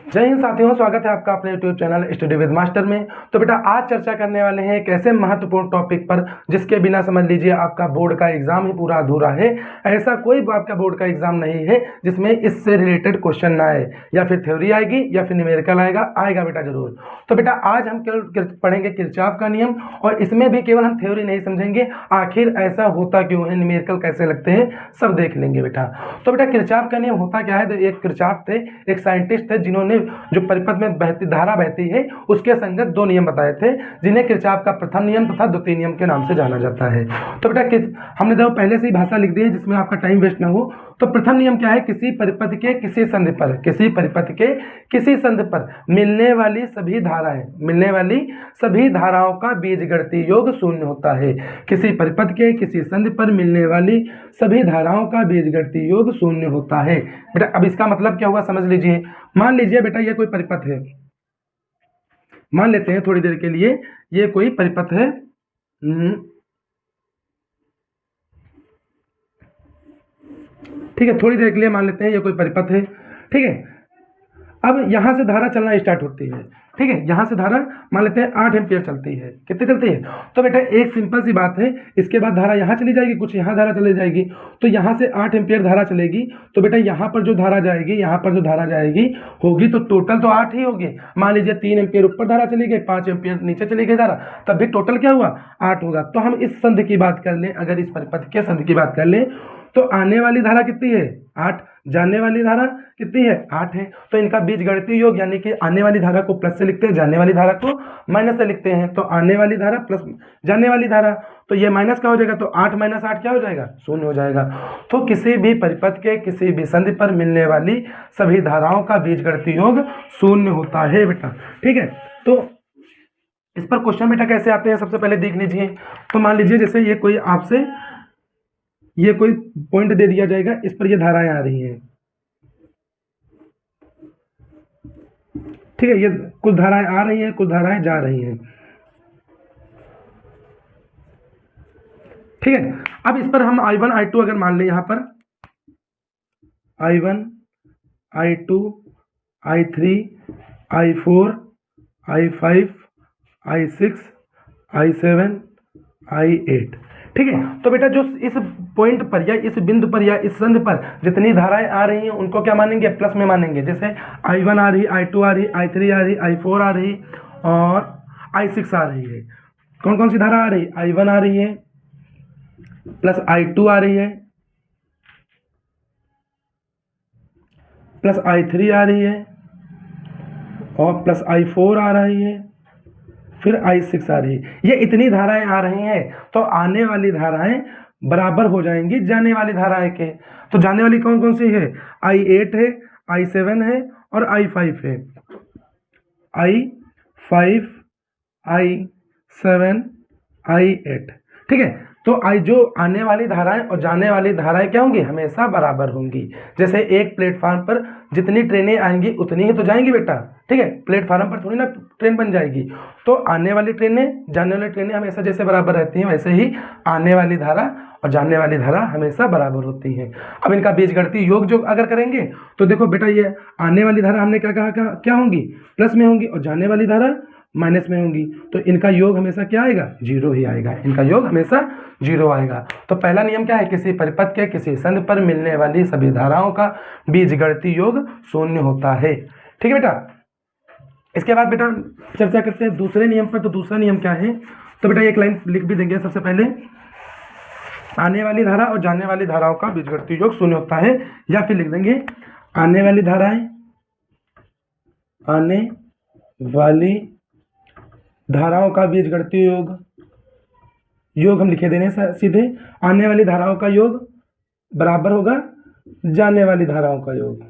जय हिंद साथियों, स्वागत है आपका अपने YouTube channel study with master में। तो बेटा आज चर्चा करने वाले हैं एक ऐसे महत्वपूर्ण टॉपिक पर जिसके बिना समझ लीजिए आपका बोर्ड का एग्जाम ही पूरा अधूरा है। ऐसा कोई आपका बोर्ड का एग्जाम नहीं है जिसमें इससे रिलेटेड क्वेश्चन ना आए, या फिर थ्योरी आएगी या फिर न्यूमेरिकल आएगा बेटा जरूर। तो बेटा आज हम केवल पढ़ेंगे किरचॉफ का नियम, और इसमें भी केवल हम थ्योरी नहीं समझेंगे, आखिर ऐसा होता क्यों है, न्यूमेरिकल कैसे लगते हैं, सब देख लेंगे बेटा। तो बेटा किरचॉफ का नियम होता क्या है? तो एक किरचॉफ थे, एक साइंटिस्ट थे जिन्होंने जो परिपथ में धारा बहती है उसके संगत दो नियम बताए थे, जिन्हें किरचॉफ का प्रथम नियम तथा द्वितीय नियम के नाम से जाना जाता है। तो बेटा हमने देखो पहले से ही भाषा लिख दी है जिसमें आपका टाइम वेस्ट ना हो। तो प्रथम नियम क्या है? किसी परिपथ के किसी संधि पर मिलने वाली सभी धाराओं का बीजगणितीय योग शून्य होता है। किसी परिपथ के किसी संधि पर मिलने वाली सभी धाराओं का बीजगणितीय योग शून्य होता है। बेटा अब इसका मतलब क्या हुआ समझ लीजिए। मान लीजिए बेटा ये कोई परिपथ है, मान लेते हैं थोड़ी देर के लिए ये कोई परिपथ है। ठीक है, थोड़ी देर के लिए मान लेते हैं ये कोई परिपथ है। ठीक है, अब यहां से धारा चलना स्टार्ट होती है। ठीक है, यहां से धारा मान लेते हैं 8 एम्पियर चलती है। कितनी चलती है? तो बेटा एक सिंपल सी बात है, इसके बाद धारा यहां चली जाएगी, कुछ यहां धारा चली जाएगी, तो यहां से 8 एम्पियर धारा चलेगी। तो बेटा यहां पर जो धारा जाएगी, यहां पर जो धारा जाएगी होगी तो टोटल तो 8 ही होगी। मान लीजिए 3 एम्पियर ऊपर धारा चली गई, 5 एम्पियर नीचे चली गई धारा, तब भी टोटल क्या हुआ? 8 होगा। तो हम इस संधि की बात कर लें, अगर इस परिपथ के संधि की बात कर लें तो आने वाली धारा कितनी है? 8। जाने वाली धारा कितनी है? 8 है। तो इनका बीजगणितीय योग, यानी कि आने वाली धारा को प्लस से लिखते हैं, जाने वाली धारा को माइनस से लिखते हैं। तो आने वाली धारा प्लस जाने वाली धारा, तो ये माइनस का हो जाएगा, तो 8 - 8 क्या हो जाएगा? 0 हो जाएगा। तो किसी भी परिपथ के किसी भी संधि पर मिलने वाली सभी धाराओं का बीजगणितीय योग 0 होता है बेटा। ठीक है, तो इस पर क्वेश्चन बेटा कैसे आते हैं सबसे पहले देख लीजिए। तो मान लीजिए जैसे ये कोई आपसे ये कोई पॉइंट दे दिया जाएगा, इस पर ये धाराएं आ रही हैं। ठीक है, ये कुछ धाराएं आ रही हैं, कुछ धाराएं जा रही हैं। ठीक है, अब इस पर हम I1 I2 अगर मान लें, यहां पर I1 I2 I3 I4 I5 I6 I7 I8। ठीक है, तो बेटा जो इस पॉइंट पर या इस बिंदु पर या इस संधि पर जितनी धाराएं आ रही हैं उनको क्या मानेंगे? प्लस में मानेंगे। जैसे I1 आ रही, I2 आ रही, I3 आ रही, I4 आ रही और I6 आ रही है। कौन कौन सी धारा आ रही? I1 आ रही है, प्लस I2 आ रही है, प्लस I3 आ रही है और प्लस I4 आ रही है, फिर I6 आ रही है। ये इतनी धाराएं आ रही हैं, तो आने वाली धाराएं बराबर हो जाएंगी जाने वाली धाराएं के। तो जाने वाली कौन कौन सी है? I8 है, I7 है और I5 है। I5 I7 I8। ठीक है, तो जो आने वाली धाराएं और जाने वाली धाराएं क्या होंगी? हमेशा बराबर होंगी। जैसे एक प्लेटफार्म पर जितनी ट्रेनें आएंगी उतनी ही तो जाएंगी बेटा। ठीक है, प्लेटफार्म पर थोड़ी ना ट्रेन बन जाएगी। तो आने वाली ट्रेनें जाने वाली ट्रेनें हमेशा जैसे बराबर रहती हैं, वैसे ही आने वाली धारा और जाने वाली धारा हमेशा बराबर होती हैं। अब इनका बीजगणितीय योग जो अगर करेंगे तो देखो बेटा, ये आने वाली धारा हमने क्या कहा, क्या होंगी? प्लस में होंगी, और जाने वाली धारा माइनस में होंगी। तो इनका योग हमेशा क्या आएगा? 0 ही आएगा। इनका योग हमेशा 0 आएगा। तो पहला नियम क्या है? किसी परिपथ के किसी संधि पर मिलने वाली सभी धाराओं का बीजगणितीय योग 0 होता है। ठीक है बेटा, इसके बाद बेटा चर्चा करते हैं दूसरे नियम पर। तो दूसरा नियम क्या है? तो बेटा एक लाइन लिख भी देंगे सबसे पहले, आने वाली धारा और जाने वाली धाराओं का बीजगणितीय योग 0 होता है। या फिर लिख देंगे आने वाली धाराओं का बीजगणितीय योग हम लिखे देने सीधे। आने वाली धाराओं का योग बराबर होगा जाने वाली धाराओं का योग।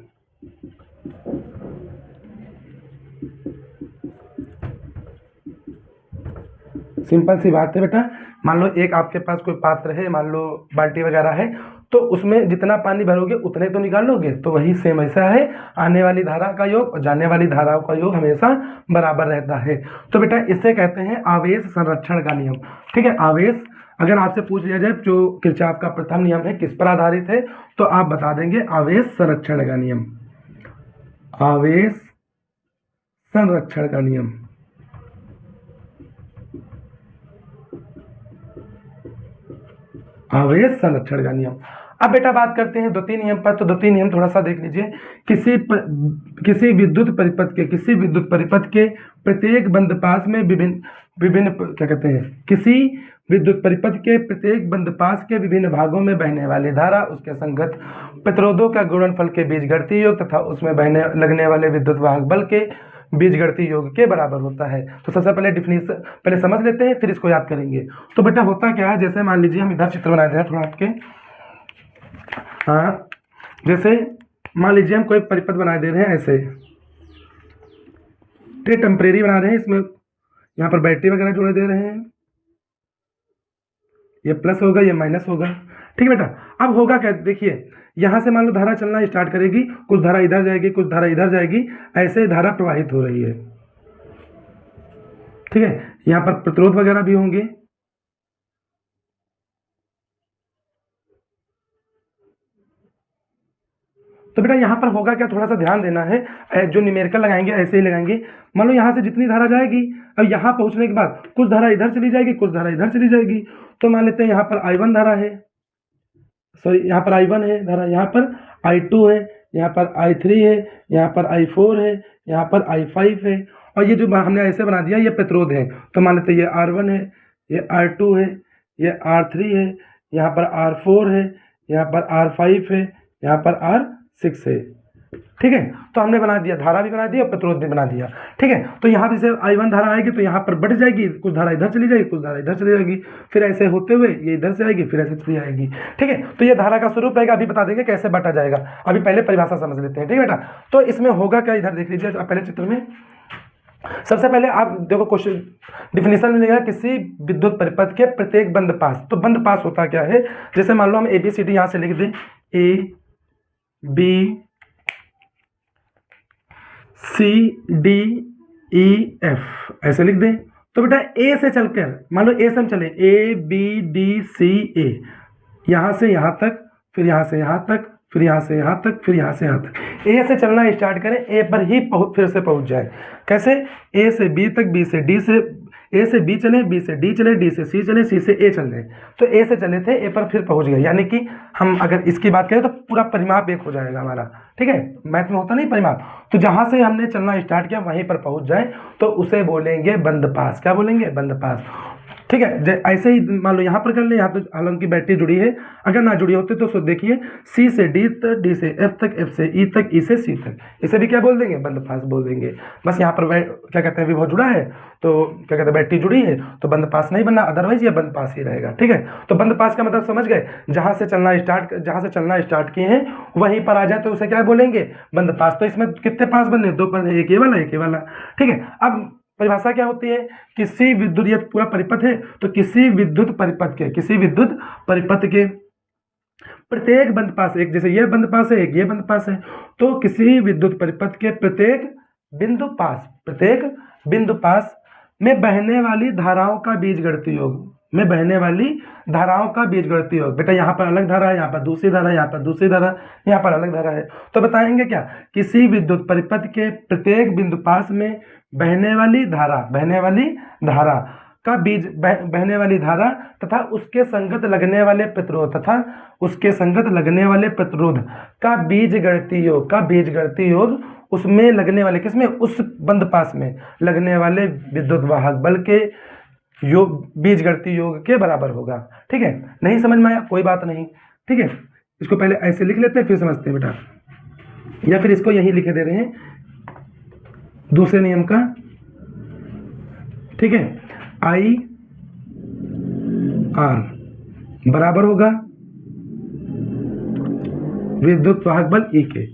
सिंपल सी बात है बेटा। मान लो एक आपके पास कोई पात्र है, मान लो बाल्टी वगैरह है, तो उसमें जितना पानी भरोगे उतने तो निकाल लोगे। तो वही सेम ऐसा है, आने वाली धारा का योग और जाने वाली धाराओं का योग हमेशा बराबर रहता है। तो बेटा इसे कहते हैं आवेश संरक्षण का नियम। ठीक है, आवेश अगर आपसे पूछ लिया जाए जो किरचॉफ का प्रथम नियम है किस पर आधारित है, तो आप बता देंगे आवेश संरक्षण का नियम। आवेश संरक्षण का नियम। आवेश संरक्षण का नियम। अब बेटा बात करते हैं द्वितीय नियम पर। तो द्वितीय नियम थोड़ा सा देख लीजिए। किसी विद्युत परिपथ के प्रत्येक बंद पास में विभिन्न क्या कहते हैं, किसी विद्युत परिपथ के प्रत्येक बंद पास के विभिन्न भागों में बहने वाली धारा उसके संगत प्रतिरोधों का गुणनफल के बीजगणितीय योग तथा उसमें लगने वाले विद्युत वाहक बल के बीजगणितीय योग के बराबर होता है। तो सबसे पहले डिफिनेशन पहले समझ लेते हैं, फिर इसको याद करेंगे। तो बेटा होता क्या है, जैसे मान लीजिए हम इधर चित्र बना दें थोड़ा हटके। हाँ, जैसे मान लीजिए हम कोई परिपथ बना दे रहे हैं ऐसे, टेम्परेरी बना रहे हैं, इसमें यहाँ पर बैटरी वगैरह जोड़ दे रहे हैं, ये प्लस होगा ये माइनस होगा। ठीक है बेटा, अब होगा क्या, देखिए यहाँ से मान लो धारा चलना स्टार्ट करेगी, कुछ धारा इधर जाएगी, कुछ धारा इधर जाएगी, ऐसे धारा प्रवाहित हो रही है। ठीक है, यहाँ पर प्रतिरोध वगैरह भी होंगे। तो बेटा यहाँ पर होगा क्या, थोड़ा सा ध्यान देना है। जो न्यूमेरिकल लगाएंगे ऐसे ही लगाएंगे। मान लो यहाँ से जितनी धारा जाएगी, अब यहाँ पहुँचने के बाद कुछ धारा इधर चली जाएगी, कुछ धारा इधर चली जाएगी। तो मान लेते हैं यहाँ पर I1 धारा है, सॉरी यहाँ पर I1 है धारा, यहाँ पर I2 है, यहाँ पर I3 है, यहाँ पर I4 है, यहाँ पर I5 है, और ये जो हमने ऐसे बना दिया ये प्रतिरोध है। तो मान लेते हैं ये R1 है, ये R2 है, ये R3 है, यहाँ पर R4 है, यहाँ पर R5 है, यहाँ पर R6 है। ठीक है, तो हमने बना दिया, धारा भी बना दिया और प्रतिरोध भी बना दिया। ठीक है, तो यहाँ पे से I1 धारा आएगी तो यहाँ पर बढ़ जाएगी, कुछ धारा इधर चली जाएगी, कुछ धारा इधर चली जाएगी, फिर ऐसे होते हुए ये इधर से आएगी, फिर ऐसे चली आएगी। ठीक है, तो ये धारा का स्वरूप रहेगा। अभी बता देंगे कैसे बांटा जाएगा, अभी पहले परिभाषा समझ लेते हैं। ठीक है बेटा, तो इसमें होगा क्या, इधर देख लीजिए पहले चित्र में। सबसे पहले आप देखो क्वेश्चन डिफिनेशन मिलेगा, किसी विद्युत परिपथ के प्रत्येक बंद पास। तो बंद पास होता क्या है, जैसे मान लो हम ABCD यहाँ से लिख दें, ABCDEF ऐसे लिख दें। तो बेटा A से चलकर मान लो A से हम चले ABDCA, यहाँ से यहाँ तक, फिर यहाँ से यहाँ तक, फिर यहाँ से यहाँ तक, फिर यहाँ से यहाँ तक। A से चलना स्टार्ट करें, A पर ही फिर से पहुँच जाए। कैसे, A से B तक, B से D से A से B चले, B से D चले, D से C चले, C से A चले। तो A से चले थे, A पर फिर पहुँच गए। यानी कि हम अगर इसकी बात करें तो पूरा परिमाप एक हो जाएगा हमारा। ठीक है, मैथ में होता नहीं परिमाप। तो जहाँ से हमने चलना स्टार्ट किया वहीं पर पहुँच जाए तो उसे बोलेंगे बंद पास। क्या बोलेंगे, बंद पास। ठीक है, ऐसे ही मान लो यहाँ पर कर ले, यहाँ तो हालांकि बैटरी जुड़ी है, अगर ना जुड़ी होती तो देखिए C से D तक, D से F तक, F से E तक, E से C तक, इसे भी क्या बोल देंगे, बंद पास बोल देंगे। बस यहाँ पर क्या कहते हैं, विभव जुड़ा है तो क्या कहते हैं, बैटरी जुड़ी है तो बंद पास नहीं बनना, अदरवाइज ये बंद पास ही रहेगा। ठीक है, तो बंद पास का मतलब समझ गए, जहाँ से चलना स्टार्ट किए हैं वहीं पर आ जाए तो उसे क्या बोलेंगे, बंद पास। तो इसमें कितने पास बने, दो पर, एक ये वाला, एक ये वाला। ठीक है, अब परिभाषा क्या होती है, किसी विद्युत, ये पूरा परिपथ है तो किसी विद्युत परिपथ के प्रत्येक बंद पास, एक जैसे ये बंद पास है, एक ये बंद पास है, तो किसी विद्युत परिपथ के प्रत्येक बिंदु पास में बहने वाली धाराओं का बीजगणितीय योग, बेटा यहाँ पर अलग धारा है, यहाँ पर दूसरी धारा है, यहाँ पर दूसरी धारा, यहाँ पर अलग धारा है। तो बताएंगे क्या, किसी विद्युत परिपथ के प्रत्येक बिंदु पास में बहने वाली धारा का बहने वाली धारा तथा उसके संगत लगने वाले प्रतिरोध का बीजगणितीय योग उसमें लगने वाले, किसमें, उस बंद पास में लगने वाले विद्युत वाहक बल के योग, बीजगणितीय योग के बराबर होगा। ठीक है, नहीं समझ में आया कोई बात नहीं। ठीक है, इसको पहले ऐसे लिख लेते हैं फिर समझते हैं बेटा, या फिर इसको यही लिखे दे रहे हैं दूसरे नियम का। ठीक है, I R बराबर होगा विद्युत वाहक बल E के।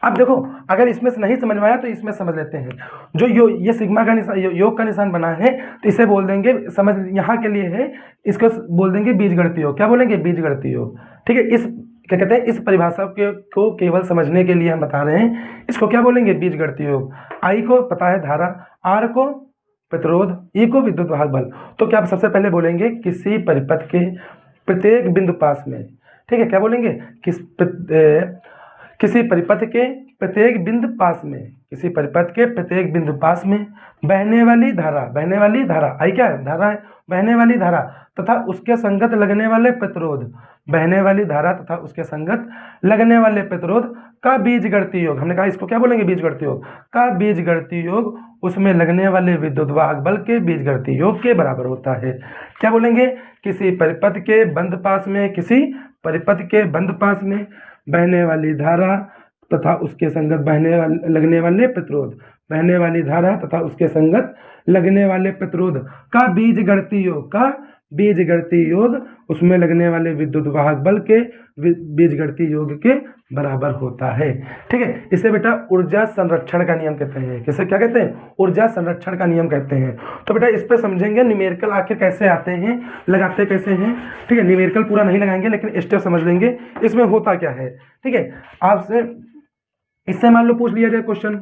अब देखो अगर इसमें से नहीं समझ में आया तो इसमें समझ लेते हैं। जो ये सिग्मा का निशान, योग का निशान बना है तो इसे बोल देंगे, समझ यहाँ के लिए है, इसको बोल देंगे बीजगणितीय योग। क्या बोलेंगे, बीजगणितीय योग। ठीक है, इस क्या कहते हैं, इस परिभाषा को केवल समझने के लिए हम बता रहे हैं, इसको क्या बोलेंगे, बीजगणितीय योग। I को पता है धारा, R को प्रतिरोध, E को विद्युत वाहक बल। तो क्या सबसे पहले बोलेंगे किसी परिपथ के प्रत्येक बिंदु पास में। ठीक है, क्या बोलेंगे, किसी परिपथ के प्रत्येक बिंदु पास में, किसी परिपथ के प्रत्येक बिंदु पास में बहने वाली धारा आई क्या है, धारा है, बहने वाली धारा तथा उसके संगत लगने वाले प्रतिरोध, बहने वाली धारा तथा उसके संगत लगने वाले प्रतिरोध का बीजगणितीय योग, हमने कहा इसको क्या बोलेंगे, बीजगणितीय योग का बीजगणितीय योग उसमें लगने वाले विद्युत वाहक बल के बीजगणितीय योग के बराबर होता है। क्या बोलेंगे, किसी परिपथ के बंद पास में, किसी परिपथ के बंद पास में बहने वाली धारा तथा उसके संगत लगने वाले प्रतिरोध, बहने वाली धारा तथा उसके संगत लगने वाले प्रतिरोध का बीजगणितीय योग उसमें लगने वाले विद्युत वाहक बल के बीजगणितीय योग के बराबर होता है। ठीक है, इसे बेटा ऊर्जा संरक्षण का नियम कहते हैं। किसे क्या कहते हैं, ऊर्जा संरक्षण का नियम कहते हैं। तो बेटा इस पे समझेंगे न्यूमेरिकल आखिर कैसे आते हैं, लगाते कैसे हैं। ठीक है, न्यूमेरिकल पूरा नहीं लगाएंगे लेकिन स्टेप समझ लेंगे इसमें होता क्या है। ठीक है, आपसे इससे मान लो पूछ लिया जाए क्वेश्चन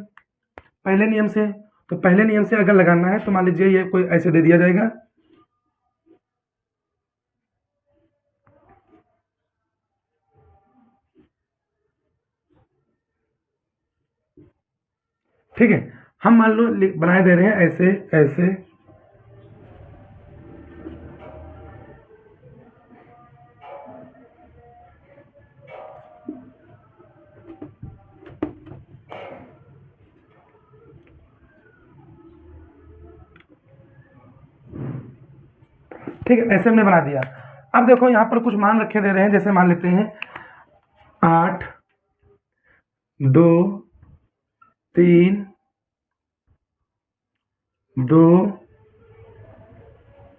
पहले नियम से, तो पहले नियम से अगर लगाना है तो मान लीजिए ये कोई ऐसे दे दिया जाएगा, ठीक है, हम मान लो बनाए दे रहे हैं ऐसे ऐसे, ठीक है, ऐसे हमने बना दिया। अब देखो यहाँ पर कुछ मान रखे दे रहे हैं, जैसे मान लेते हैं 8 2 3 2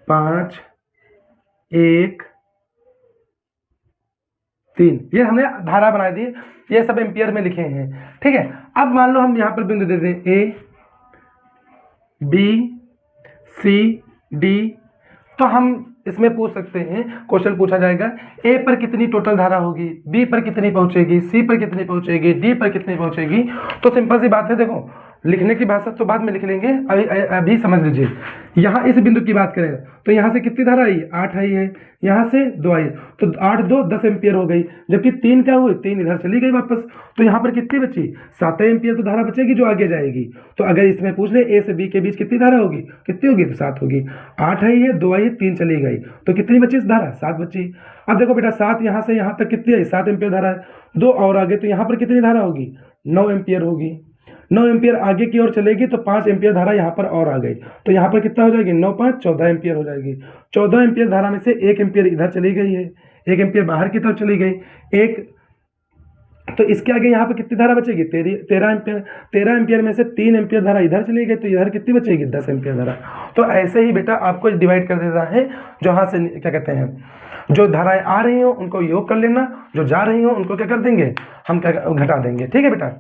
5 1 3, ये हमने धारा बना दी, ये सब एम्पियर में लिखे हैं। ठीक है, अब मान लो हम यहाँ पर बिंदु दे दें ए बी सी डी, तो हम इसमें पूछ सकते हैं, क्वेश्चन पूछा जाएगा ए पर कितनी टोटल धारा होगी, बी पर कितनी पहुंचेगी, सी पर कितनी पहुंचेगी, डी पर कितनी पहुंचेगी। तो सिंपल सी बात है, देखो लिखने की भाषा तो बाद में लिख लेंगे, अभी समझ लीजिए। यहाँ इस बिंदु की बात करें तो यहाँ से कितनी धारा आई, 8 आई है, यहाँ से 2 आई, तो 8 2 10 एम्पियर हो गई, जबकि 3 क्या हुई, 3 इधर चली गई वापस, तो यहाँ पर कितनी बची, 7 एम्पियर तो धारा बचेगी जो आगे जाएगी। तो अगर इसमें पूछ ले ए से बी के बीच कितनी धारा होगी, कितनी होगी, तो 7 होगी। 8 आई है, 2 आई है, 3 चली गई, तो कितनी बची इस धारा, 7 बची। अब देखो बेटा 7 यहाँ से यहाँ तक कितनी आई, 7 एम्पियर धारा है, 2 और आगे, तो यहाँ पर कितनी धारा होगी, 9 एम्पियर होगी। 9 एम्पियर आगे की ओर चलेगी तो 5 एम्पियर धारा यहाँ पर और आ गई, तो यहाँ पर कितना हो जाएगी, 9 5 14 एम्पियर हो जाएगी। 14 एम्पियर धारा में से 1 एम्पियर इधर चली गई है, 1 एम्पियर बाहर की तरफ चली गई, एक, तो इसके आगे यहाँ पर कितनी धारा बचेगी, 13 एम्पियर। 13 एम्पियर में से 3 एम्पियर धारा इधर चली गई, तो इधर कितनी बचेगी, 10 एम्पियर धारा। तो ऐसे ही बेटा आपको डिवाइड कर देता है, जहाँ से क्या कहते हैं, जो धाराएं आ रही हो उनको योग कर लेना, जो जा रही हो उनको क्या कर देंगे, हम क्या घटा देंगे। ठीक है बेटा,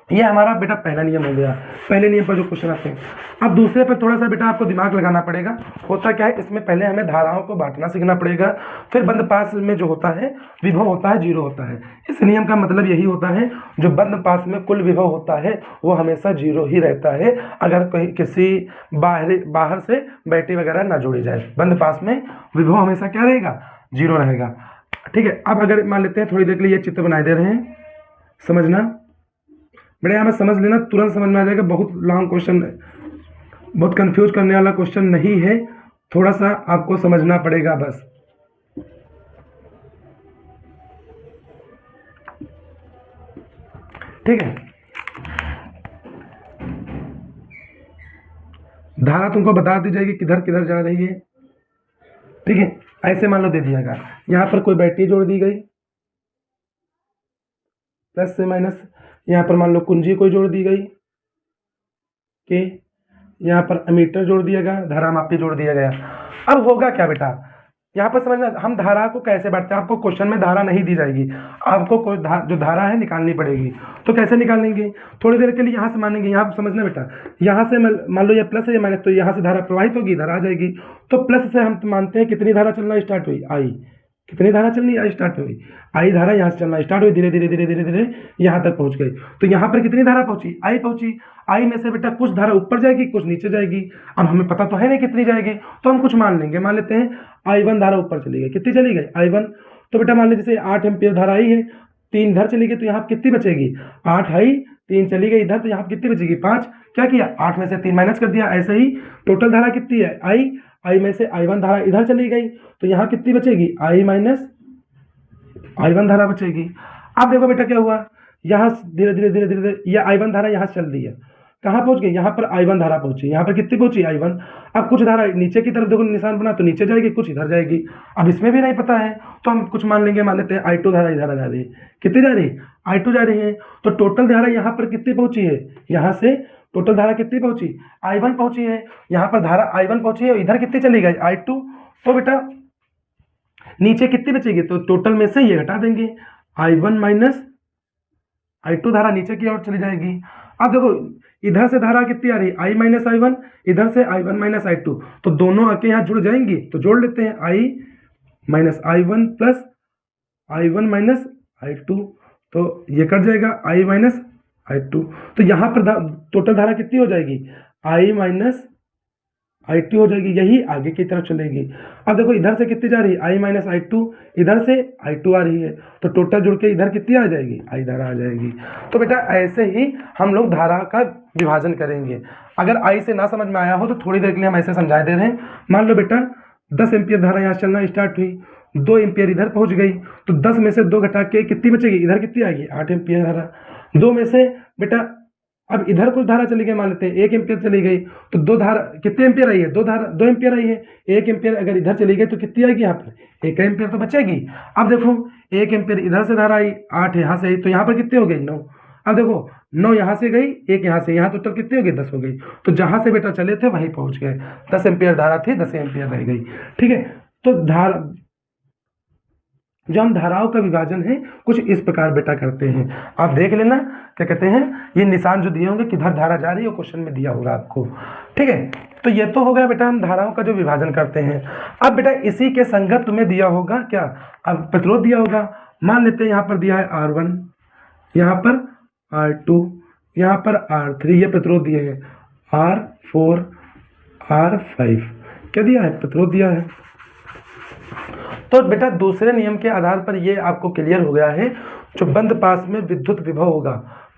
ये हमारा बेटा पहला नियम हो गया, पहले नियम पर जो क्वेश्चन आते हैं। अब दूसरे पर थोड़ा सा बेटा आपको दिमाग लगाना पड़ेगा। होता क्या है, इसमें पहले हमें धाराओं को बांटना सीखना पड़ेगा, फिर बंद पास में जो होता है विभव होता है, जीरो होता है। इस नियम का मतलब यही होता है, जो बंद पास में कुल विभव होता है वो हमेशा जीरो ही रहता है, अगर कोई किसी बाहर से बैटरी वगैरह ना जोड़ी जाए। बंद पास में विभव हमेशा क्या रहेगा, जीरो रहेगा। ठीक है, अब अगर मान लेते हैं थोड़ी देर के लिए ये चित्र बनाए दे रहे हैं, समझना बेटा, यहाँ में समझ लेना, तुरंत समझ में आ जाएगा। बहुत लॉन्ग क्वेश्चन, बहुत कंफ्यूज करने वाला क्वेश्चन नहीं है, थोड़ा सा आपको समझना पड़ेगा बस। ठीक है, धारा तुमको बता दी जाएगी किधर किधर जा रही है। ठीक है, ऐसे मान लो दे दियागा, यहाँ पर कोई बैटरी जोड़ दी गई, प्लस से माइनस, यहाँ पर मान लो कुंजी कोई जोड़ दी गई के, यहाँ पर अमीटर जोड़ दिया गया, धारा मापी जोड़ दिया गया। अब होगा क्या बेटा, यहाँ पर समझना, हम धारा को कैसे बांटते हैं। आपको क्वेश्चन में धारा नहीं दी जाएगी, आपको कोई जो धारा है निकालनी पड़ेगी। तो कैसे निकालेंगे, थोड़ी देर के लिए यहाँ से मानेंगे, यहाँ पर समझना बेटा, यहाँ से मान लो ये प्लस है ये माइनस, तो यहाँ से धारा प्रवाहित होगी, धारा आ जाएगी। तो प्लस से हम मानते हैं कितनी धारा चलना स्टार्ट हुई, आई, कितनी धारा चलनी आई स्टार्ट हुई, आई धारा यहाँ से चलना स्टार्ट हुई, धीरे धीरे धीरे धीरे धीरे यहाँ तक पहुँच गई। तो यहाँ पर कितनी धारा पहुँची, आई पहुँची। आई में से बेटा कुछ धारा ऊपर जाएगी, कुछ नीचे जाएगी। अब हमें पता तो है नहीं कितनी जाएगी, तो हम कुछ मान लेंगे, मान लेते हैं I1 धारा ऊपर चली गई, कितनी चली गई I1। तो बेटा मान लीजिए 8 एम्पियर धारा आई है, 3 इधर चली गई तो यहाँ कितनी बचेगी 8 आई, 3 चली गई इधर तो यहाँ कितनी बचेगी 5। क्या किया 8 में से 3 माइनस कर दिया। ऐसे ही टोटल धारा कितनी है आई में से I1 धारा इधर चली गई तो यहाँ कितनी बचेगी I माइनस I1 धारा बचेगी। अब देखो बेटा क्या हुआ, यहाँ धीरे धीरे धीरे धीरे ये I1 धारा यहाँ से चल दी है, कहाँ पहुंच गई यहाँ पर I1 धारा पहुंची, यहाँ पर कितनी पहुंची I1। अब कुछ धारा नीचे की तरफ देखो निशान बना तो नीचे जाएगी, कुछ इधर जाएगी। अब इसमें भी नहीं पता है तो हम कुछ मान लेंगे, मान लेते हैं I2 धारा इधर जा रही है, कितनी जा रही है I2 जा रही है। तो टोटल धारा यहाँ पर कितनी पहुंची है, यहाँ से टोटल धारा कितनी पहुंची I1 पहुंची है, यहाँ पर धारा I1 पहुंची है, इधर कितनी चली गई I2। तो बेटा नीचे कितनी बचेगी, तो टोटल में से ये घटा देंगे I1 माइनस I2 धारा नीचे की ओर चली जाएगी। अब देखो इधर से धारा कितनी आ रही है I माइनस I1, इधर से I1 माइनस I2, तो दोनों आके यहाँ जुड़ जाएंगी तो जोड़ लेते हैं I minus I1 plus I1 minus I2, तो ये कट जाएगा I माइनस I2। तो यहाँ पर टोटल धारा कितनी हो जाएगी I माइनस I2 हो जाएगी, यही आगे की तरफ चलेगी। अब देखो इधर से कितनी जा रही है I माइनस I2, इधर से I2 आ रही है तो टोटल जुड़ के इधर कितनी आ जाएगी I धारा आ जाएगी। तो बेटा ऐसे ही हम लोग धारा का विभाजन करेंगे। अगर I से ना समझ में आया हो तो थोड़ी देर के लिए हम ऐसे समझा दे रहे हैं। मान लो बेटा 10 एम्पियर धारा यहाँ चलना स्टार्ट हुई, 2 एम्पियर इधर पहुँच गई तो 10 में से 2 घटा के कितनी बचेगी, इधर कितनी आएगी 8 एम्पियर धारा। 2 में से बेटा अब इधर कुछ धारा चली गई, मान लेते हैं 1 एम्पियर चली गई तो 2 धारा कितने एम्पियर आई है 2 एम्पियर आई है। 1 एम्पियर अगर इधर चली गई तो कितनी आएगी यहाँ पर 1 एम्पियर तो बचेगी। अब देखो 1 एम्पियर इधर से धारा आई, 8 यहाँ से आई तो यहाँ पर कितनी हो गई 9। अब देखो 9 यहाँ से गई, 1 यहाँ से, यहाँ टोटल कितनी हो गई 10 हो गई। तो जहाँ से बेटा चले थे वहीं पहुँच गए, 10 एम्पियर धारा थी 10 एम्पियर रह गई। ठीक है, तो धारा जो हम धाराओं का विभाजन है कुछ इस प्रकार बेटा करते हैं। आप देख लेना क्या कहते हैं, ये निशान जो दिए होंगे किधर धारा जा रही है वो क्वेश्चन में दिया होगा आपको। ठीक है, तो ये तो हो गया बेटा हम धाराओं का जो विभाजन करते हैं। अब बेटा इसी के संगत तुम्हें दिया होगा क्या, अब प्रतिरोध दिया होगा। मान लेते हैं यहाँ पर दिया है R1, यहाँ पर R2, यहाँ पर R3, ये प्रतिरोध दिए हैं R4, R5, क्या दिया है प्रतिरोध दिया है। तो बेटा दूसरे नियम के आधार पर ये आपको क्लियर हो गया है, जो बंद पास में विद्युत विभव होगा,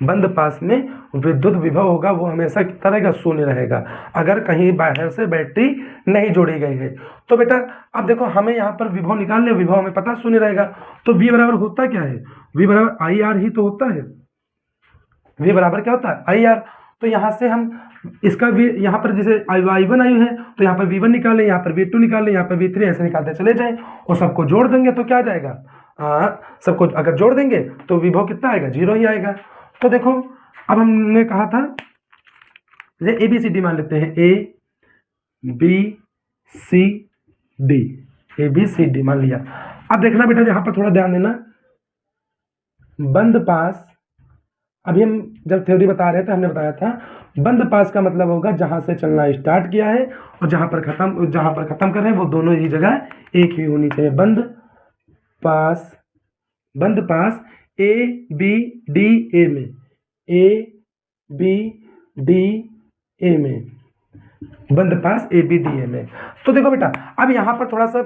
बंद पास में विद्युत विभव होगा वो हमेशा कितना रहेगा, शून्य रहेगा, अगर कहीं बाहर से बैटरी नहीं जोड़ी गई है। तो बेटा अब देखो हमें यहाँ पर विभव निकालने, विभव हमें पता शून्य रहेगा तो V बराबर होता क्या है, V बराबर IR ही तो होता है। V बराबर क्या होता है IR। तो यहाँ से हम इसका भी यहाँ पर जैसे I1 आई है तो यहाँ पर V1 निकालें, यहाँ पर V2 निकालें, यहाँ पर V3, ऐसे निकालते चले जाएं और सबको जोड़ देंगे तो क्या जाएगा, सबको अगर जोड़ देंगे तो विभव कितना आएगा 0 ही आएगा। तो देखो अब हमने कहा था जैसे ABCD मान लेते हैं, ABCD मान लिया। अब देखना बेटा यहाँ पर थोड़ा ध्यान देना, बंद पास, अभी हम जब थ्योरी बता रहे थे हमने बताया था बंद पास का मतलब होगा जहां से चलना स्टार्ट किया है और जहां पर खत्म कर रहे हैं वो दोनों ही जगह एक ही होनी चाहिए। बंद पास ABDA में, ABDA में, बंद पास ABDA में। तो देखो बेटा अब यहाँ पर थोड़ा सा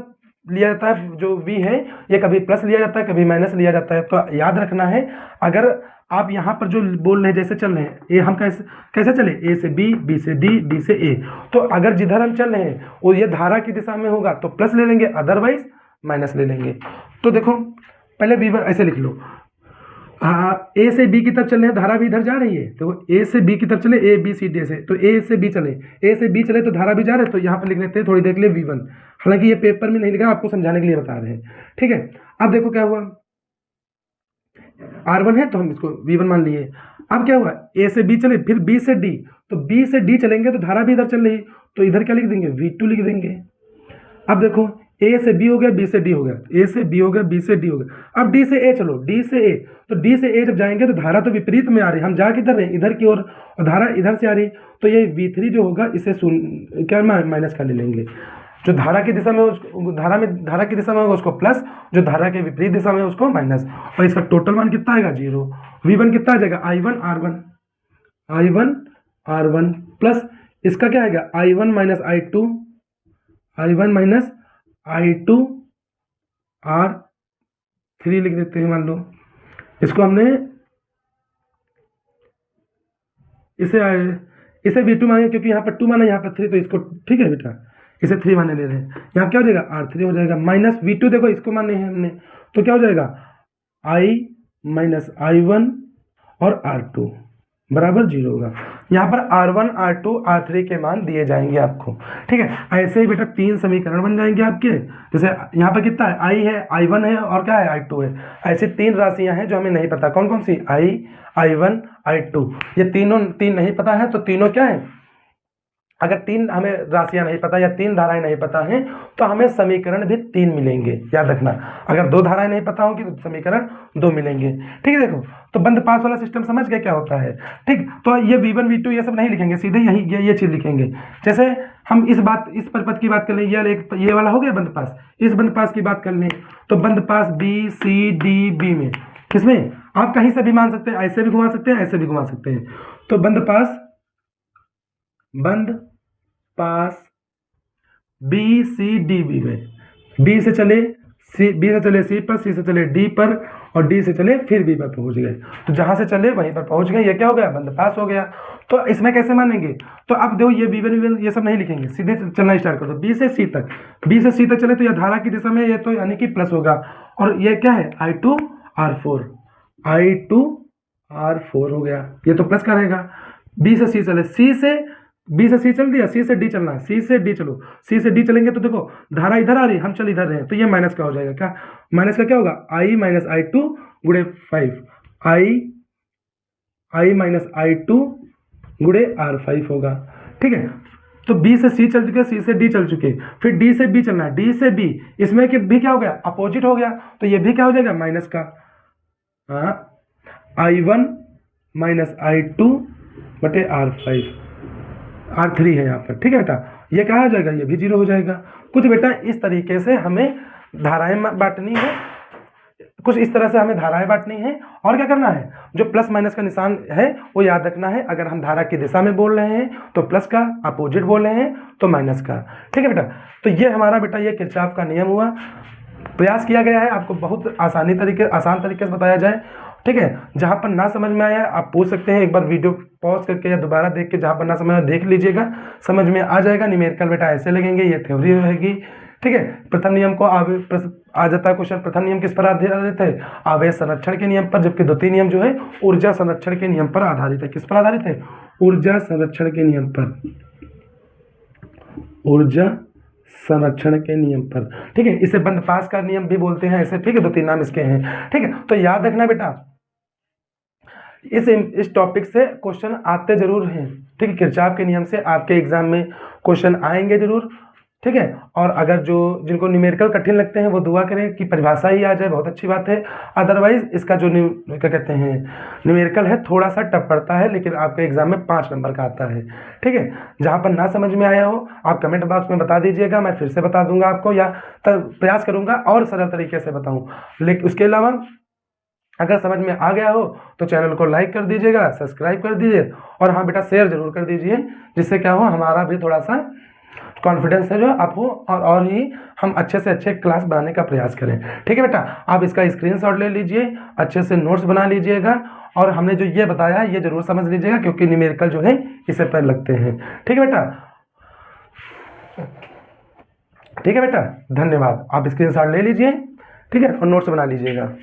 लिया जाता है, जो V है ये कभी प्लस लिया जाता है कभी माइनस लिया जाता है। तो याद रखना है, अगर आप यहाँ पर जो बोल रहे हैं जैसे चल रहे हैं, ये हम कैसे चले, A से B, B से D, D से A, तो अगर जिधर हम चल रहे हैं वो ये धारा की दिशा में होगा तो प्लस ले लेंगे, अदरवाइज माइनस ले लेंगे। तो देखो पहले V1 ऐसे लिख लो, A से B की तरफ चल रहे हैं, धारा भी इधर जा रही है तो A से B की तरफ चले, A B C D से, तो A से B चले तो धारा भी जा रहे हैं, तो यहाँ पर लिख लेते हैं थोड़ी देर के लिए V1। हालांकि ये पेपर में नहीं लिखा, आपको समझाने के लिए बता रहे हैं। ठीक है, अब देखो क्या हुआ, R1 है तो हम इसको V1 मान लिए। अब क्या हुआ, A से B चले, फिर B से D, तो B से D चलेंगे तो धारा भी इधर चल रही, तो इधर क्या लिख देंगे V2 लिख देंगे। अब देखो A से B हो गया, B से D हो गया, A से B हो गया, B से D हो गया। अब D से A चलो, D से A, तो D से A जब जाएंगे तो धारा तो विपरीत में आ रही है, हम जा किधर रहे इधर की ओर, और धारा इधर से आ रही, तो ये V3 जो होगा इसे क्या माइनस का ले लेंगे। जो धारा की दिशा में धारा की दिशा में होगा उसको प्लस, जो धारा के विपरीत दिशा में उसको माइनस, और इसका टोटल मान कितना आएगा 0। V1 कितना आ जाएगा I1 R1 प्लस इसका क्या आएगा I1 माइनस I2 R3 लिख देते हैं मान लो, इसको हमने इसे V2 माने, क्योंकि यहाँ पर 2 माना, यहाँ पर 3, तो इसको ठीक है बेटा, इसे 3 माने ले रहे हैं। यहाँ क्या हो जाएगा, R3 हो जाएगा, माइनस V2 देखो इसको माने हैं हमने, तो क्या हो जाएगा I माइनस I1 और R2 बराबर 0 होगा। यहाँ पर R1, R2, R3 के मान दिए जाएंगे आपको, ठीक है। ऐसे ही बेटा 3 समीकरण बन जाएंगे आपके। जैसे यहाँ पर कितना है, I है, I1 है और क्या है, I2 है। ऐसी 3 राशियां हैं जो हमें नहीं पता, कौन कौन सी, I, I1, I2। ये तीनों नहीं पता है, तो तीनों क्या है, अगर 3 हमें राशियां नहीं पता या 3 धाराएं नहीं पता हैं, तो हमें समीकरण भी 3 मिलेंगे, याद रखना। अगर 2 धाराएं नहीं पता होंगी तो समीकरण 2 मिलेंगे, ठीक है। देखो तो बंद पास वाला सिस्टम समझ गए क्या होता है, ठीक। तो ये V1 V2 ये सब नहीं लिखेंगे, सीधे यही ये चीज लिखेंगे। जैसे हम इस परिपथ की बात कर लें, ये वाला हो गया बंद पास, इस बंद पास की बात कर लें, तो बंद पास BCDB में, किसमें, आप कहीं से भी मान सकते हैं, ऐसे भी घुमा सकते हैं, ऐसे भी घुमा सकते हैं। तो बंद पास BCDB में B से चले C पर, C से चले D पर और D से चले फिर B पर पहुंच गए, तो जहां से चले वहीं पर पहुंच गए, ये क्या हो गया, बंद पास हो गया। तो इसमें कैसे मानेंगे, तो अब देखो ये V1 ये सब नहीं लिखेंगे, सीधे चलना स्टार्ट कर दो B से C तक चले, तो ये धारा की दिशा में ये तो यानी कि प्लस होगा, और ये क्या है, I2 R4 हो गया, ये तो प्लस का रहेगा। B से C चले, B से C चल दिया, C से D चलना है, C से D चलो, C से D चलेंगे तो देखो धारा इधर आ रही है, हम चल इधर रहे हैं, तो ये माइनस का हो जाएगा, क्या माइनस का क्या होगा, I माइनस I2 गुणे 5, I माइनस I2 गुणे R5 होगा, ठीक है। तो B से C चल चुके, C से D चल चुके, फिर D से B चलना है, D से B, इसमें कि B क्या हो गया, अपोजिट हो गया, तो ये भी क्या हो जाएगा, माइनस का, I1 माइनस I2 बटे R5, R3 है यहाँ पर, ठीक है बेटा। ये क्या हो जाएगा, ये भी 0 हो जाएगा। कुछ बेटा इस तरीके से हमें धाराएं बांटनी है, कुछ इस तरह से हमें धाराएं बांटनी है, और क्या करना है, जो प्लस माइनस का निशान है वो याद रखना है। अगर हम धारा की दिशा में बोल रहे हैं तो प्लस का, अपोजिट बोल रहे हैं तो माइनस का, ठीक है बेटा। तो ये हमारा बेटा ये किरचॉफ का नियम हुआ, प्रयास किया गया है आपको बहुत आसान तरीके से बताया जाए, ठीक है। जहां पर ना समझ में आया आप पूछ सकते हैं, एक बार वीडियो पॉज करके या दोबारा देख के जहां पर ना समझ आया देख लीजिएगा, समझ में आ जाएगा। न्यूमेरिकल बेटा ऐसे लगेंगे, ये थ्योरी रहेगी, ठीक है। प्रथम नियम को आ जाता है क्वेश्चन, प्रथम नियम किस पर आधारित है, आवेश संरक्षण के नियम पर, जबकि द्वितीय नियम जो है ऊर्जा संरक्षण के नियम पर आधारित है। किस पर आधारित है, ऊर्जा संरक्षण के नियम पर, ऊर्जा संरक्षण के नियम पर, ठीक है। इसे बंद पास का नियम भी बोलते हैं ऐसे, ठीक है, 2-3 नाम इसके हैं, ठीक है। तो याद रखना बेटा इस टॉपिक से क्वेश्चन आते जरूर हैं, ठीक है। किरचॉफ के नियम से आपके एग्जाम में क्वेश्चन आएंगे जरूर, ठीक है। और अगर जिनको न्यूमेरिकल कठिन लगते हैं वो दुआ करें कि परिभाषा ही आ जाए, बहुत अच्छी बात है। अदरवाइज इसका जो क्या कहते हैं न्यूमेरिकल है थोड़ा सा टफ पड़ता है, लेकिन आपके एग्जाम में 5 नंबर का आता है, ठीक है। जहां पर ना समझ में आया हो आप कमेंट बॉक्स में बता दीजिएगा, मैं फिर से बता दूंगा आपको, या प्रयास करूंगा और सरल तरीके से बताऊं। लेकिन उसके अलावा अगर समझ में आ गया हो तो चैनल को लाइक कर दीजिएगा, सब्सक्राइब कर दीजिए, और हाँ बेटा शेयर जरूर कर दीजिए, जिससे क्या हो हमारा भी थोड़ा सा कॉन्फिडेंस है जो आप हो, और ही हम अच्छे से अच्छे क्लास बनाने का प्रयास करें, ठीक है बेटा। आप इसका स्क्रीनशॉट ले लीजिए, अच्छे से नोट्स बना लीजिएगा, और हमने जो ये बताया ये जरूर समझ लीजिएगा, क्योंकि न्यूमेरिकल जो है इसे पर लगते हैं, ठीक है बेटा। ठीक है बेटा, धन्यवाद। आप स्क्रीनशॉट ले लीजिए, ठीक है, और नोट्स बना लीजिएगा।